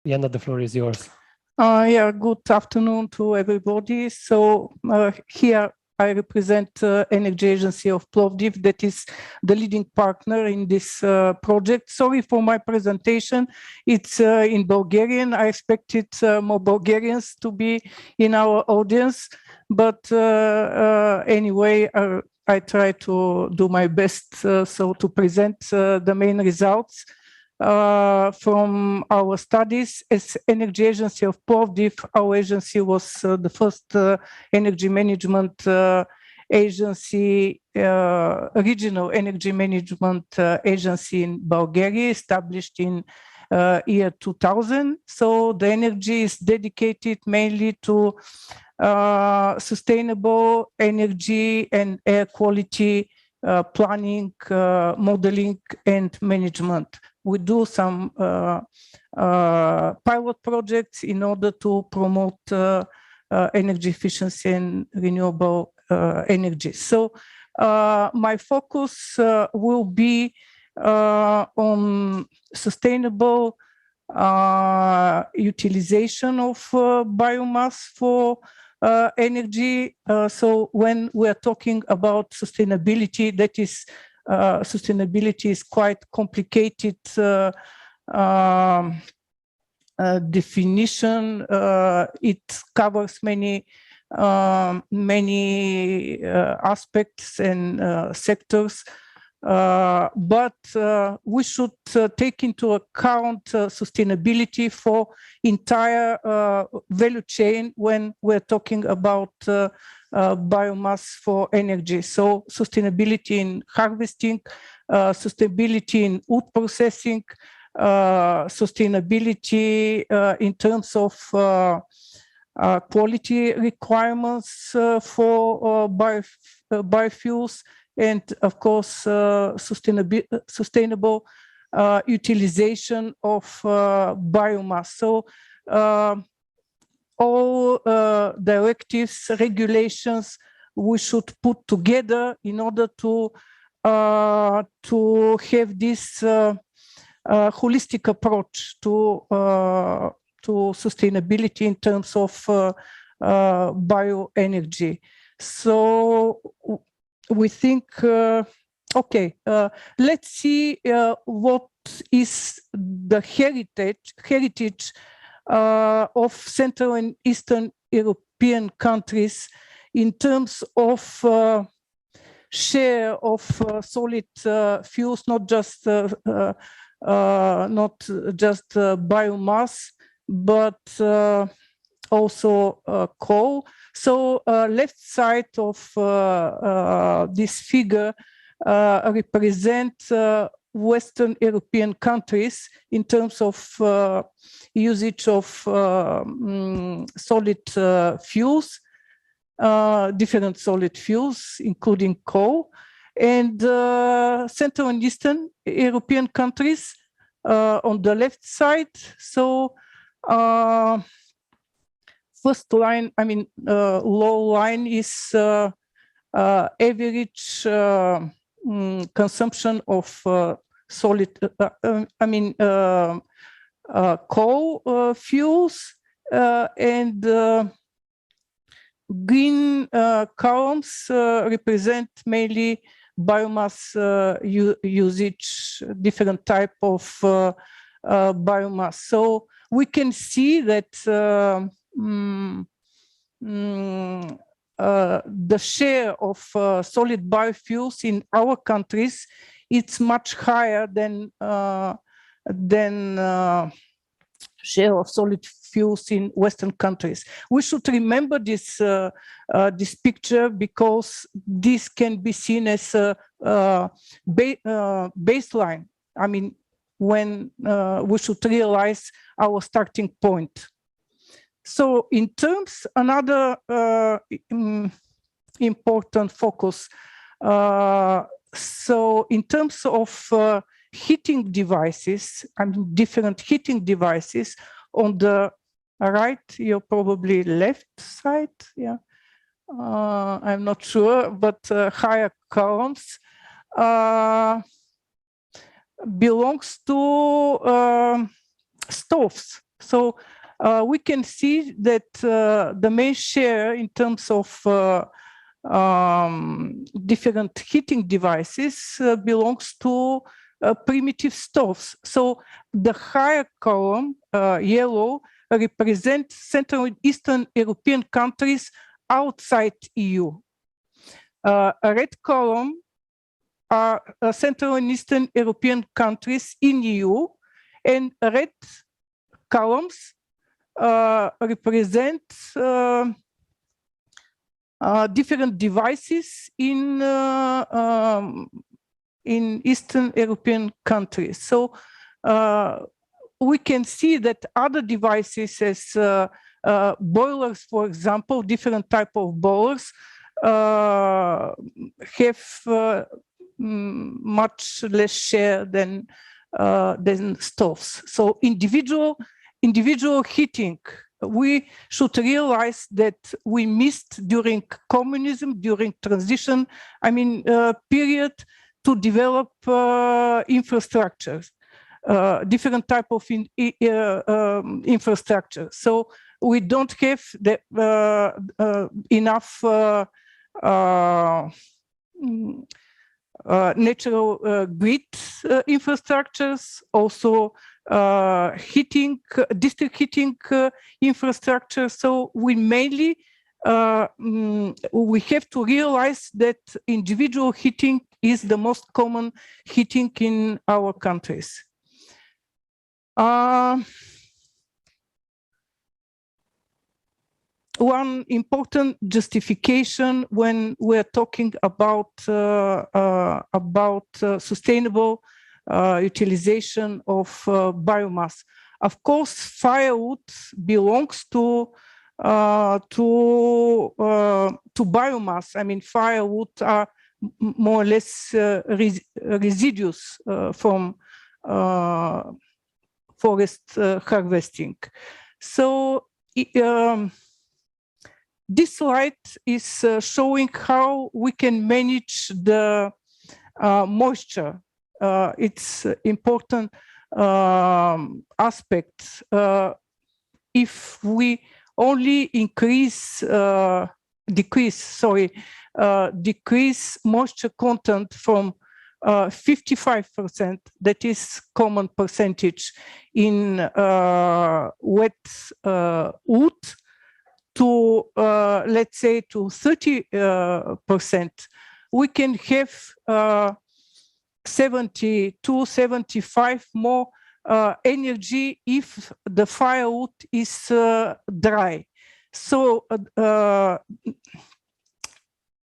Liyana, the floor is yours. Yeah, good afternoon to everybody. So here I represent Energy Agency of Plovdiv, that is the leading partner in this project. Sorry for my presentation. It's in Bulgarian. I expected more Bulgarians to be in our audience. But anyway, I try to do my best so to present the main results from our studies. As Energy Agency of Plovdiv, our agency was the first energy management agency, regional energy management agency in Bulgaria, established in year 2000. So the energy is dedicated mainly to sustainable energy and air quality planning, modeling, and management. We do some pilot projects in order to promote energy efficiency and renewable energy. So my focus will be on sustainable utilization of biomass for energy. So when we are talking about sustainability, that is sustainability is quite complicated definition. It covers many aspects and sectors. But we should take into account sustainability for entire value chain when we're talking about biomass for energy. So sustainability in harvesting, sustainability in wood processing, sustainability in terms of quality requirements for biofuels, and of course, sustainable utilization of biomass. So all directives, regulations, we should put together in order to have this holistic approach to sustainability in terms of bioenergy. So we think, okay, let's see what is the heritage of Central and Eastern European countries in terms of share of solid fuels, not just biomass, but also coal. So left side of this figure represent Western European countries in terms of usage of solid fuels, different solid fuels, including coal, and Central and Eastern European countries on the left side. So first line, I mean, low line is average consumption of solid, coal fuels, and green columns represent mainly biomass usage, different type of biomass. So we can see that the share of solid biofuels in our countries, it's much higher than share of solid fuels in Western countries. We should remember this this picture because this can be seen as a baseline. I mean, when we should realize our starting point. So in terms, another important focus. So in terms of heating devices, I mean different heating devices, on the right, you're probably left side, yeah. I'm not sure, but higher columns belongs to stoves. So we can see that the main share in terms of different heating devices belongs to primitive stoves. So the higher column, yellow, represents Central and Eastern European countries outside EU. A red column are Central and Eastern European countries in EU, and red columns represent different devices in Eastern European countries. So we can see that other devices as boilers, for example, different type of boilers have much less share than stoves. So individual heating, we should realize that we missed during communism, during transition, period to develop infrastructures, different type of infrastructure. So we don't have the, enough natural grid infrastructures, also heating, district heating infrastructure. So we mainly, we have to realize that individual heating is the most common heating in our countries. One important justification when we're talking about sustainable utilization of biomass. Of course, firewood belongs to biomass. I mean, firewood are more or less residues from forest harvesting. So this slide is showing how we can manage the moisture. It's important aspect. If we only decrease moisture content from 55%, that is common percentage in wet wood, to let's say to 30%, we can have 75 more energy if the firewood is dry. So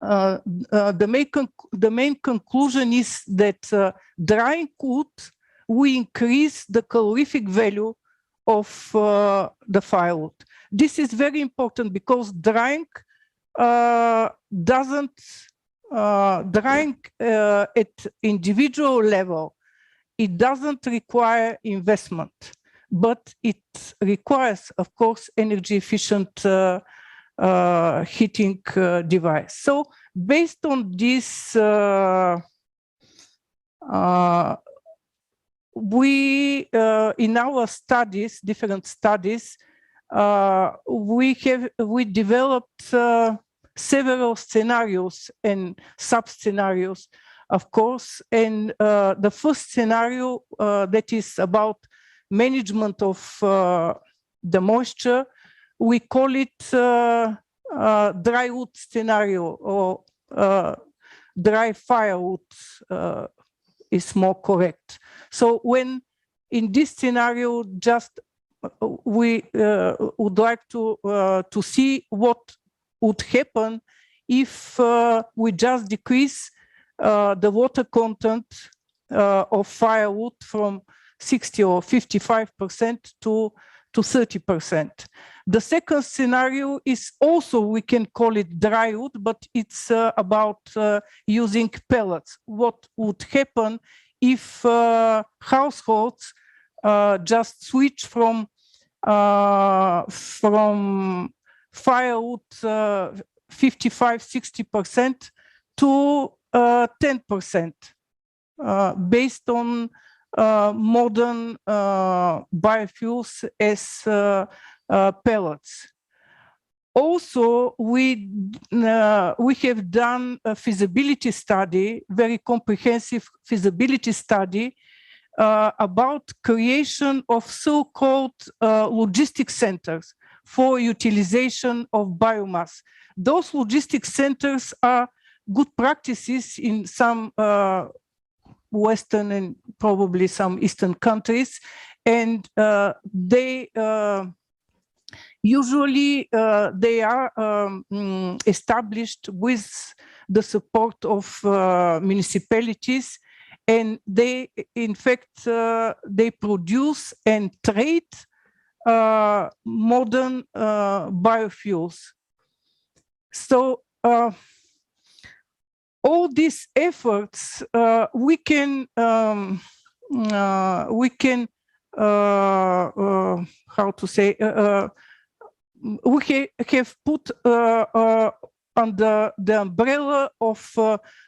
the main conclusion is that drying wood we increase the calorific value of the firewood. This is very important because drying at individual level, it doesn't require investment, but it requires, of course, energy efficient heating device. So based on this, we in our studies, different studies, we developed several scenarios and sub-scenarios, of course. And the first scenario that is about management of the moisture, we call it dry wood scenario, or dry firewood is more correct. So when in this scenario, just we would like to see what would happen if we just decrease the water content of firewood from 60 or 55% to 30%. The second scenario is also, we can call it dry wood, but it's about using pellets. What would happen if households just switch from firewood 55–60% to 10%, based on modern biofuels as pellets. Also, we have done a feasibility study, very comprehensive feasibility study about creation of so-called logistic centers for utilization of biomass. Those logistic centers are good practices in some Western and probably some Eastern countries, and they usually they are established with the support of municipalities, and they, in fact, they produce and trade modern biofuels. So all these efforts, we can how to say, we have put under the umbrella of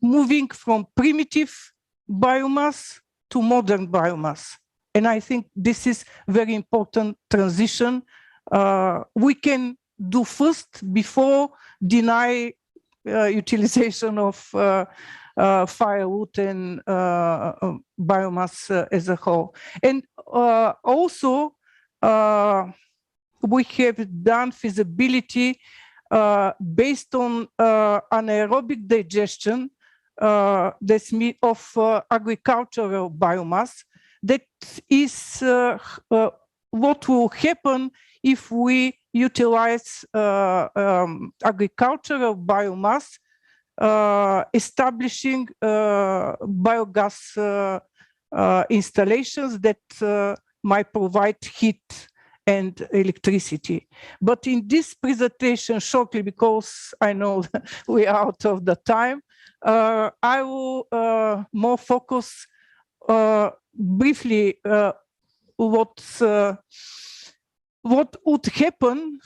moving from primitive biomass to modern biomass. And I think this is very important transition. We can do first before deny utilization of firewood and biomass as a whole. And also, we have done feasibility based on anaerobic digestion that's made of agricultural biomass. That is what will happen if we utilize agricultural biomass, establishing biogas installations that might provide heat and electricity. But in this presentation, shortly, because I know we are out of the time, I will more focus briefly what would happen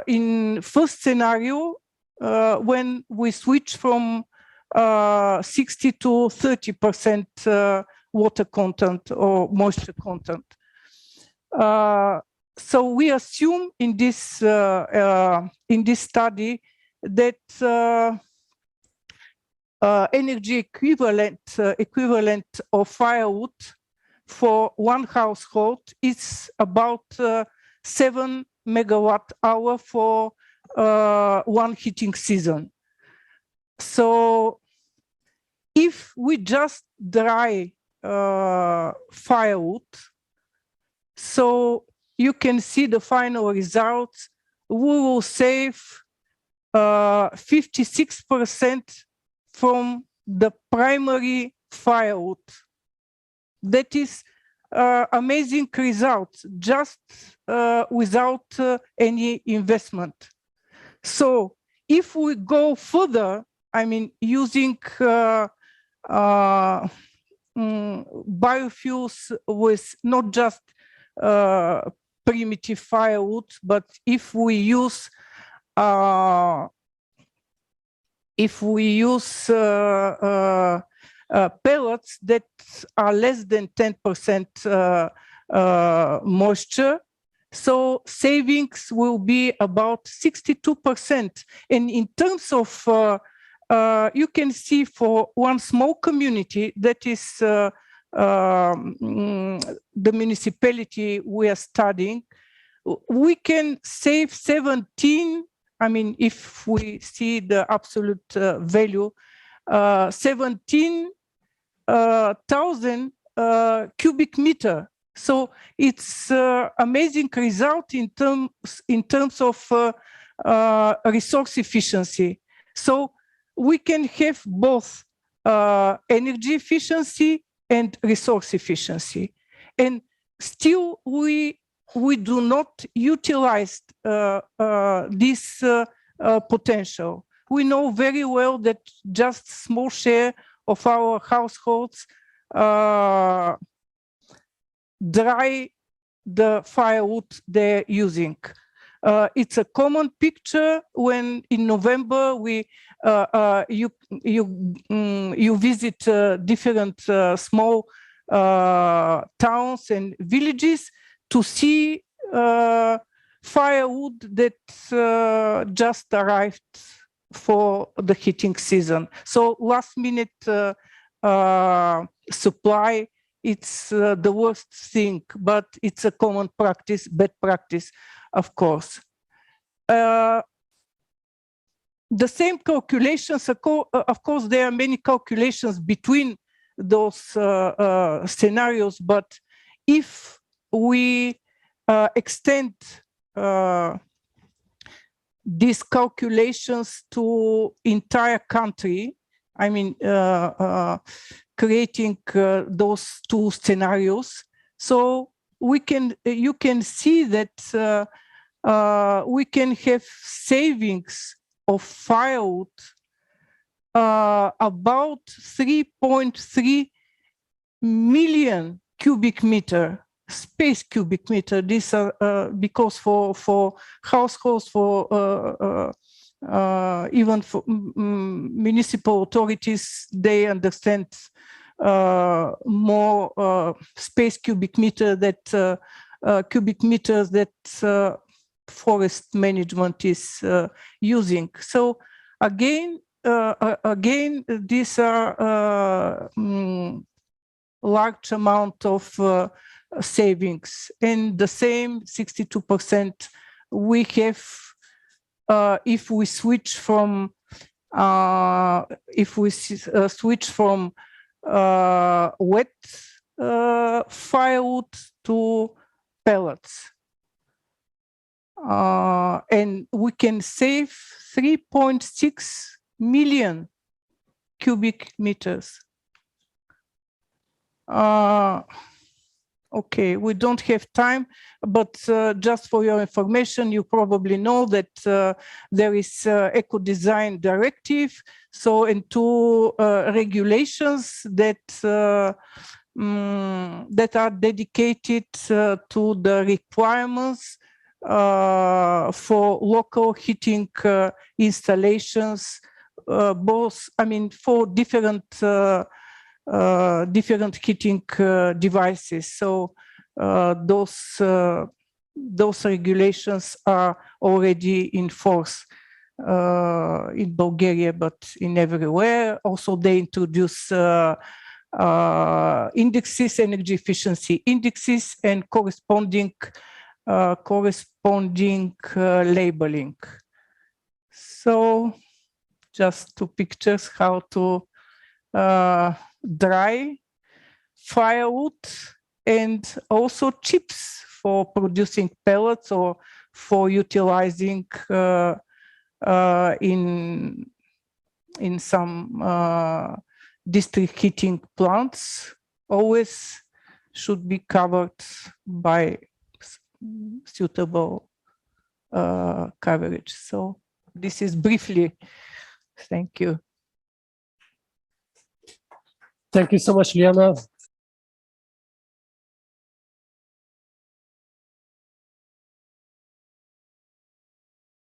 in first scenario when we switch from 60 to 30% water content or moisture content. So we assume in this study that energy equivalent of firewood for one household is about 7 megawatt-hour for one heating season. So if we just dry firewood, so you can see the final results, we will save 56% from the primary firewood. That is amazing result, just without any investment. So if we go further, I mean, using biofuels with not just primitive firewood, but if we use pellets that are less than 10% moisture, so savings will be about 62%. And in terms of, you can see for one small community, that is the municipality we are studying, we can save 17, I mean, if we see the absolute value, 17,000 cubic meter. So it's amazing result in terms of resource efficiency. So we can have both energy efficiency and resource efficiency, and still we do not utilize this potential. We know very well that just small share of our households dry the firewood they're using. It's a common picture when in November you visit different small towns and villages to see firewood that just arrived for the heating season. So last minute supply, it's the worst thing, but it's a common practice, bad practice, of course. The same calculations, of course, there are many calculations between those scenarios, but if we extend these calculations to entire country, I mean, creating those two scenarios, so you can see that we can have savings of firewood about 3.3 million cubic meter, space cubic meter. These are because for households, for even for municipal authorities, they understand more space cubic meter that cubic meters that forest management is using. So again, these are large amount of savings, and the same 62% we have if we switch from wet firewood to pellets. And we can save 3.6 million cubic meters. Okay, we don't have time, but just for your information, you probably know that there is eco-design directive, so and two regulations that that are dedicated to the requirements for local heating installations, both, I mean, for different different heating devices. So those regulations are already in force in Bulgaria, but in everywhere. Also, they introduce indexes, energy efficiency indexes, and corresponding labeling. So just two pictures how to dry firewood, and also chips for producing pellets or for utilizing in some district heating plants. Always should be covered by suitable coverage. So this is briefly. Thank you. Thank you so much, Liyana.